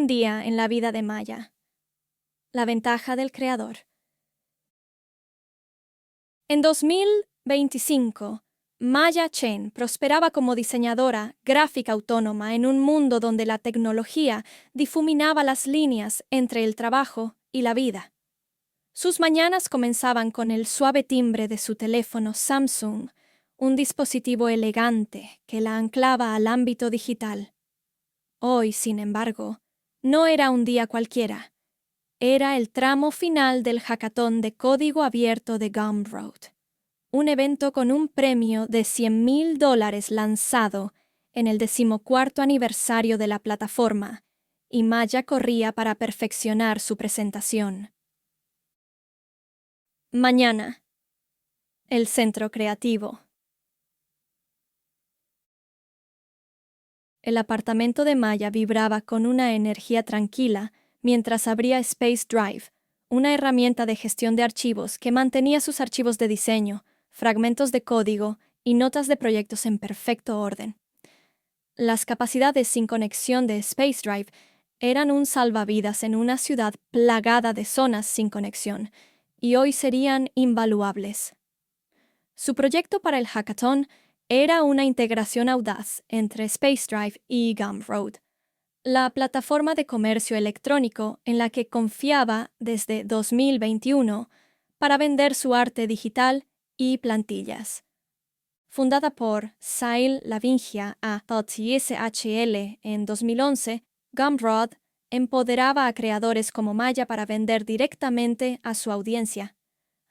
un día en la vida de Maya. La ventaja del creador. En 2025, Maya Chen prosperaba como diseñadora gráfica autónoma en un mundo donde la tecnología difuminaba las líneas entre el trabajo y la vida. Sus mañanas comenzaban con el suave timbre de su teléfono Samsung, un dispositivo elegante que la anclaba al ámbito digital. Hoy, sin embargo, no era un día cualquiera. Era el tramo final del hackathon de código abierto de Gumroad, un evento con un premio de $100,000 lanzado en el 14º aniversario de la plataforma, y Maya corría para perfeccionar su presentación. Mañana. El centro creativo. El apartamento de Maya vibraba con una energía tranquila mientras abría Space Drive, una herramienta de gestión de archivos que mantenía sus archivos de diseño, fragmentos de código y notas de proyectos en perfecto orden. Las capacidades sin conexión de Space Drive eran un salvavidas en una ciudad plagada de zonas sin conexión, y hoy serían invaluables. Su proyecto para el hackathon era una integración audaz entre Space Drive y Gumroad, la plataforma de comercio electrónico en la que confiaba desde 2021 para vender su arte digital y plantillas. Fundada por Sail Lavingia y SHL en 2011, Gumroad empoderaba a creadores como Maya para vender directamente a su audiencia.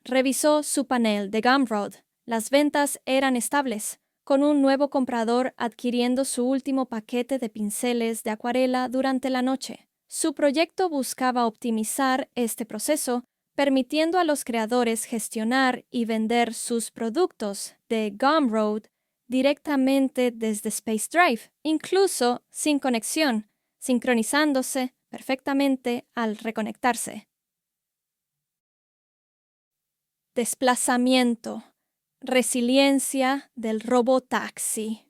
Revisó su panel de Gumroad. Las ventas eran estables, con un nuevo comprador adquiriendo su último paquete de pinceles de acuarela durante la noche. Su proyecto buscaba optimizar este proceso, permitiendo a los creadores gestionar y vender sus productos de Gumroad directamente desde Space Drive, incluso sin conexión, sincronizándose perfectamente al reconectarse. Desplazamiento. Resiliencia del robotaxi.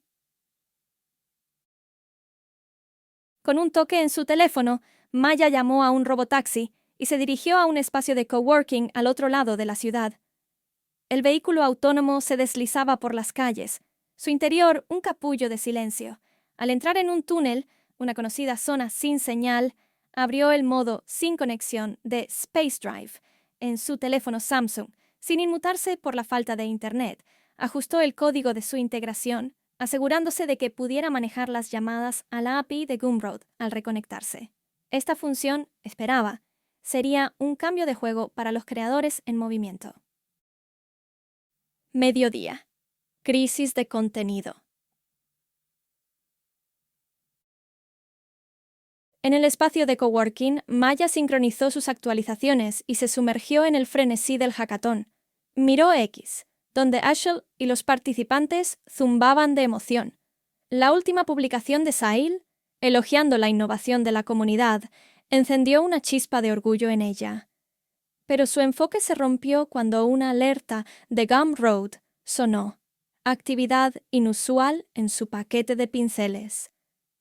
Con un toque en su teléfono, Maya llamó a un robotaxi y se dirigió a un espacio de coworking al otro lado de la ciudad. El vehículo autónomo se deslizaba por las calles, su interior un capullo de silencio. Al entrar en un túnel, una conocida zona sin señal, abrió el modo sin conexión de Space Drive en su teléfono Samsung. Sin inmutarse por la falta de Internet, ajustó el código de su integración, asegurándose de que pudiera manejar las llamadas a la API de Gumroad al reconectarse. Esta función, esperaba, sería un cambio de juego para los creadores en movimiento. Mediodía. Crisis de contenido. En el espacio de coworking, Maya sincronizó sus actualizaciones y se sumergió en el frenesí del hackathon. Miró X, donde Ashel y los participantes zumbaban de emoción. La última publicación de Sail, elogiando la innovación de la comunidad, encendió una chispa de orgullo en ella. Pero su enfoque se rompió cuando una alerta de Gumroad sonó. Actividad inusual en su paquete de pinceles.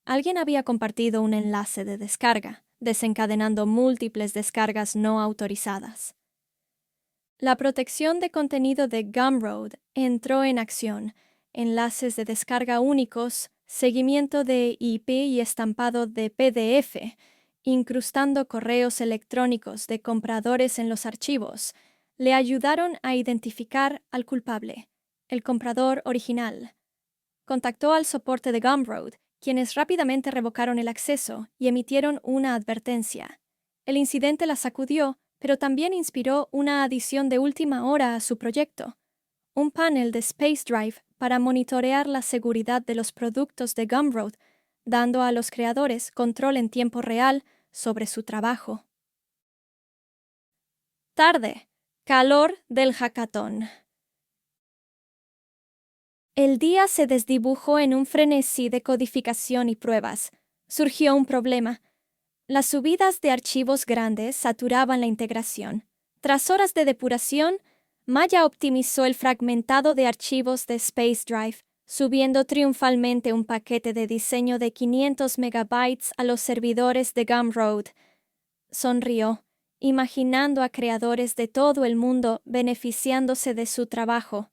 Alguien había compartido un enlace de descarga, desencadenando múltiples descargas no autorizadas. La protección de contenido de Gumroad entró en acción, enlaces de descarga únicos, seguimiento de IP y estampado de PDF, incrustando correos electrónicos de compradores en los archivos, le ayudaron a identificar al culpable, el comprador original. Contactó al soporte de Gumroad, quienes rápidamente revocaron el acceso y emitieron una advertencia. El incidente la sacudió, pero también inspiró una adición de última hora a su proyecto, un panel de Space Drive para monitorear la seguridad de los productos de Gumroad, dando a los creadores control en tiempo real sobre su trabajo. Tarde. Calor del hackathon. El día se desdibujó en un frenesí de codificación y pruebas. Surgió un problema. Las subidas de archivos grandes saturaban la integración. Tras horas de depuración, Maya optimizó el fragmentado de archivos de Space Drive, subiendo triunfalmente un paquete de diseño de 500 megabytes a los servidores de Gumroad. Sonrió, imaginando a creadores de todo el mundo beneficiándose de su trabajo.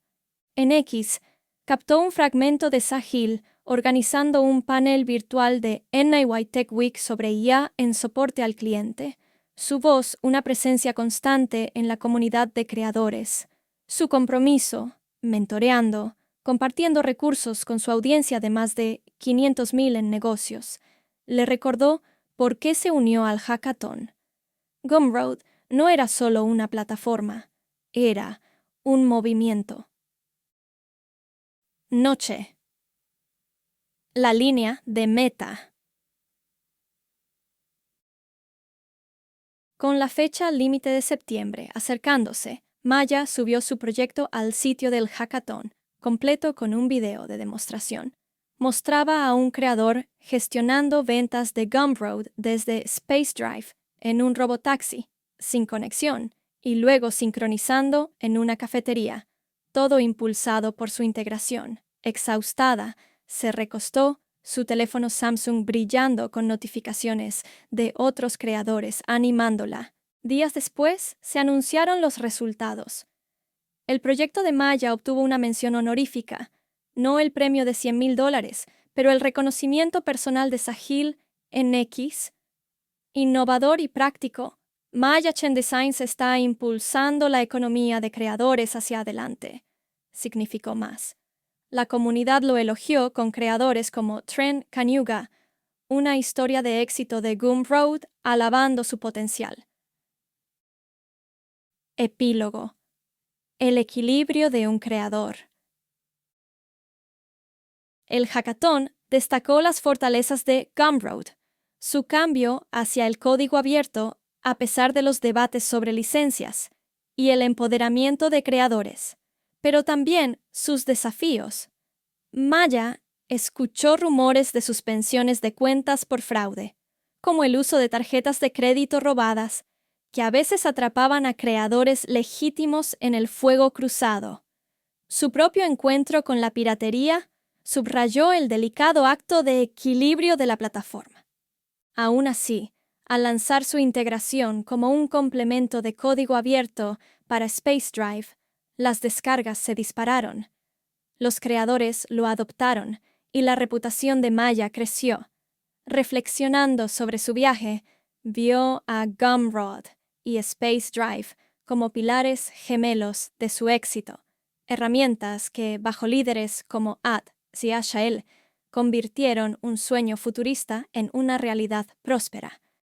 En X, captó un fragmento de Sahil organizando un panel virtual de NY Tech Week sobre IA en soporte al cliente. Su voz, una presencia constante en la comunidad de creadores. Su compromiso, mentoreando, compartiendo recursos con su audiencia de más de 500,000 en negocios, le recordó por qué se unió al hackathon. Gumroad no era solo una plataforma, era un movimiento. Noche. La línea de meta. Con la fecha límite de septiembre acercándose, Maya subió su proyecto al sitio del hackathon, completo con un video de demostración. Mostraba a un creador gestionando ventas de Gumroad desde Space Drive en un robotaxi, sin conexión, y luego sincronizando en una cafetería, todo impulsado por su integración. Exhaustada, se recostó, su teléfono Samsung brillando con notificaciones de otros creadores animándola. Días después, se anunciaron los resultados. El proyecto de Maya obtuvo una mención honorífica, no el premio de $100,000, pero el reconocimiento personal de Sahil en X. Innovador y práctico, Maya Chen Designs está impulsando la economía de creadores hacia adelante, significó más. La comunidad lo elogió con creadores como Trent Kanyuga, una historia de éxito de Gumroad alabando su potencial. Epílogo. El equilibrio de un creador. El hackathon destacó las fortalezas de Gumroad, su cambio hacia el código abierto a pesar de los debates sobre licencias, y el empoderamiento de creadores, pero también sus desafíos. Maya escuchó rumores de suspensiones de cuentas por fraude, como el uso de tarjetas de crédito robadas, que a veces atrapaban a creadores legítimos en el fuego cruzado. Su propio encuentro con la piratería subrayó el delicado acto de equilibrio de la plataforma. Aún así, al lanzar su integración como un complemento de código abierto para Space Drive, las descargas se dispararon. Los creadores lo adoptaron y la reputación de Maya creció. Reflexionando sobre su viaje, vio a Gumroad y Space Drive como pilares gemelos de su éxito, herramientas que, bajo líderes como Ad Siashael, convirtieron un sueño futurista en una realidad próspera.